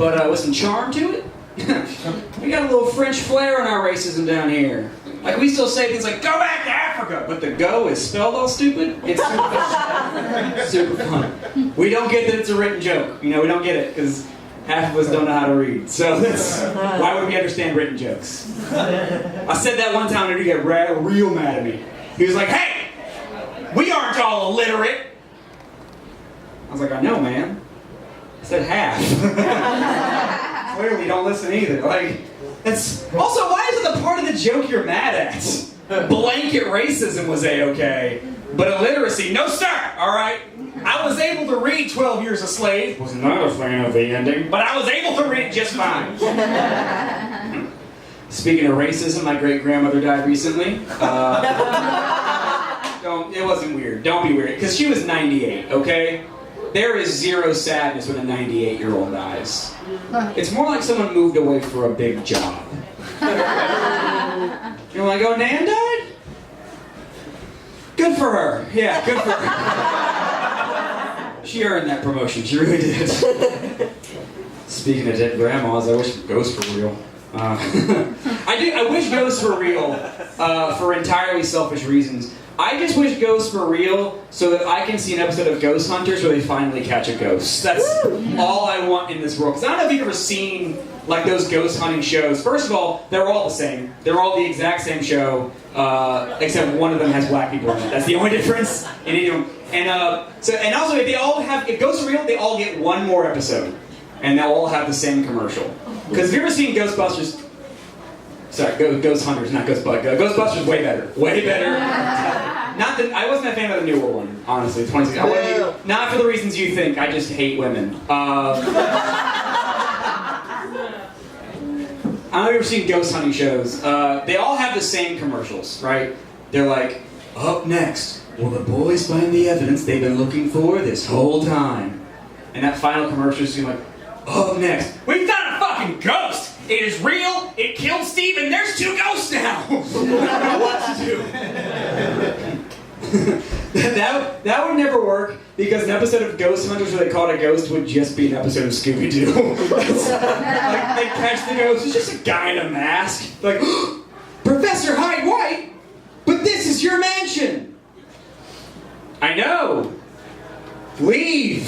but with some charm to it. We got a little French flair in our racism down here. Like, we still say things like, go back to Africa, but the go is spelled all stupid. It's super fun. Super fun. We don't get that it's a written joke. You know, we don't get it, because half of us don't know how to read. So that's, why would we understand written jokes? I said that one time and he got real mad at me. He was like, hey, we aren't all illiterate. I was like, I know, man. I said half. Clearly you don't listen either. Like, that's also, why is it the part of the joke you're mad at? Blanket racism was A-okay, but illiteracy, no sir, alright? I was able to read 12 Years a Slave. Was not a fan of the ending, but I was able to read just fine. Speaking of racism, my great-grandmother died recently. It wasn't weird, don't be weird, because she was 98, okay? There is zero sadness when a 98-year-old dies. It's more like someone moved away for a big job. You're like, oh, Nan died? Good for her. Yeah, good for her. She earned that promotion. She really did. Speaking of dead grandmas, I wish ghosts were real. I wish ghosts were real for entirely selfish reasons. I just wish ghosts were real so that I can see an episode of Ghost Hunters where they finally catch a ghost. That's all I want in this world. Because I don't know if you've ever seen like those ghost hunting shows. First of all, they're all the same. They're all the exact same show, except one of them has black people in it. That's the only difference in any of them. And also, if ghosts are real, they all get one more episode, and they'll all have the same commercial. Because have you ever seen Ghostbusters? Sorry, Ghost Hunters, not Ghostbusters. Ghostbusters way better. Way better. I wasn't a fan of the newer one, honestly. 26. Not for the reasons you think. I just hate women. I don't know if you've ever seen ghost hunting shows. They all have the same commercials, right? They're like, up next, will the boys find the evidence they've been looking for this whole time? And that final commercial is like, up next, we found a fucking ghost! It is real, it killed Steve, and there's 2 ghosts now! I don't know what to do. That would never work, because an episode of Ghost Hunters where they caught a ghost would just be an episode of Scooby-Doo. Like, they catch the ghost, it's just a guy in a mask. Like, Professor Hyde White, but this is your mansion! I know! Leave!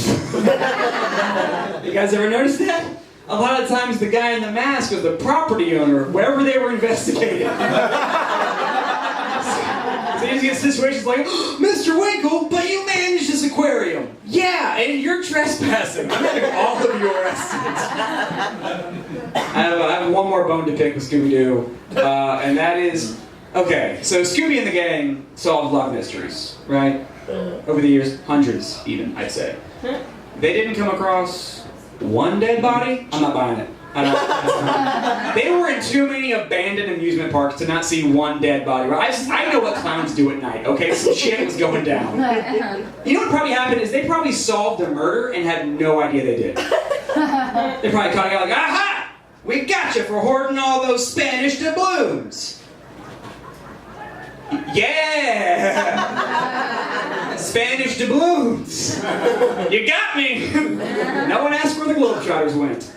You guys ever notice that? A lot of times the guy in the mask was the property owner, wherever they were investigating. So you get situations like, Mr. Winkle, but you manage this aquarium. Yeah, and you're trespassing. I'm having all of you arrested. I have one more bone to pick with Scooby-Doo, and that is, okay, so Scooby and the gang solved a lot of mysteries, right? Over the years, hundreds even, I'd say. They didn't come across one dead body? I'm not buying it. They were in too many abandoned amusement parks to not see one dead body. I know what clowns do at night, okay? Some shit was going down. You know what probably happened is they probably solved a murder and had no idea they did. They probably caught a guy like, aha! We got you for hoarding all those Spanish doubloons. Yeah! Spanish doubloons! You got me! No one asked where the Globetrotters went.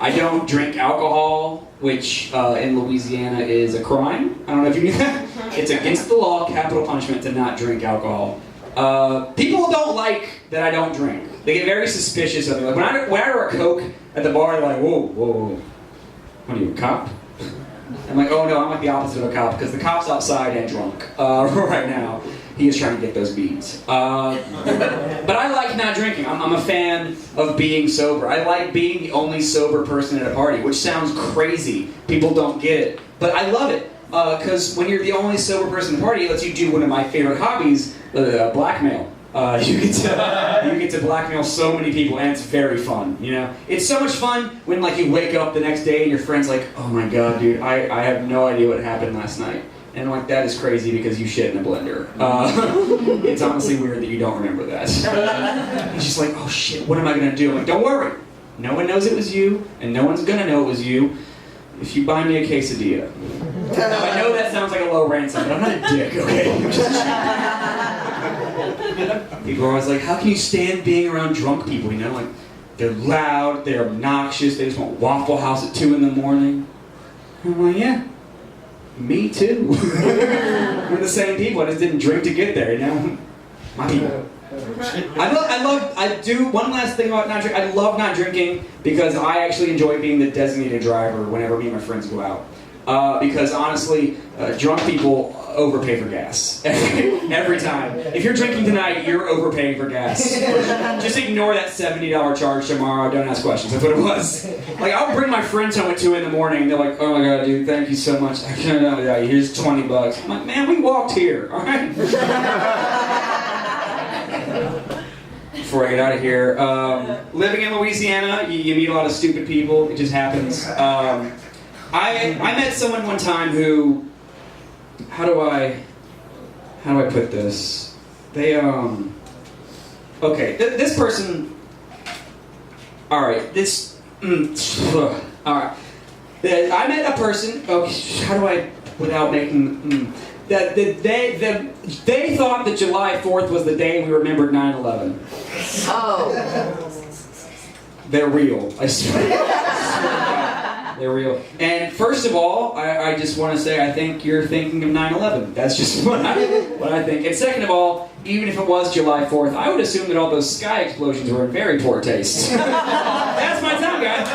I don't drink alcohol, which in Louisiana is a crime. I don't know if you knew that. It's against the law, capital punishment to not drink alcohol. People don't like that I don't drink. They get very suspicious of me. Like when I order a Coke at the bar, they're like, whoa, whoa, whoa. What are you, a cop? I'm like, oh no, I'm like the opposite of a cop, because the cop's outside and drunk right now. He is trying to get those beads. But I like not drinking. I'm a fan of being sober. I like being the only sober person at a party, which sounds crazy. People don't get it. But I love it, because when you're the only sober person at a party, it lets you do one of my favorite hobbies, blackmail. You get to blackmail so many people, and it's very fun, you know? It's so much fun when like you wake up the next day and your friend's like, oh my god, dude, I have no idea what happened last night. And like, that is crazy because you shit in a blender. It's honestly weird that you don't remember that. It's just like, oh shit, what am I gonna do? I'm like, don't worry. No one knows it was you, and no one's gonna know it was you if you buy me a quesadilla. Now I know that sounds like a low ransom, but I'm not a dick, okay? People are always like, how can you stand being around drunk people, you know? Like, they're loud, they're obnoxious, they just want Waffle House at 2 in the morning. I'm like, yeah, me too. We're the same people, I just didn't drink to get there, you know? My people. One last thing about not drinking. I love not drinking because I actually enjoy being the designated driver whenever me and my friends go out. Because honestly, drunk people overpay for gas. Every time. If you're drinking tonight, you're overpaying for gas. Just ignore that $70 charge tomorrow. Don't ask questions. That's what it was. Like, I'll bring my friends home at 2 in the morning. They're like, oh my god, dude, thank you so much. I can't know that. Here's $20. I'm like, man, we walked here, alright? Before I get out of here, living in Louisiana, you meet a lot of stupid people. It just happens. I met someone one time who, how do I put this? They okay, this person. All right, all right. I met a person. Okay, how do I without making that they thought that July 4th was the day we remembered 9/11. Oh. They're real. I swear. They're real. And first of all, I just want to say I think you're thinking of 9/11. That's just what I think. And second of all, even if it was July 4th, I would assume that all those sky explosions were in very poor taste. That's my time, guys.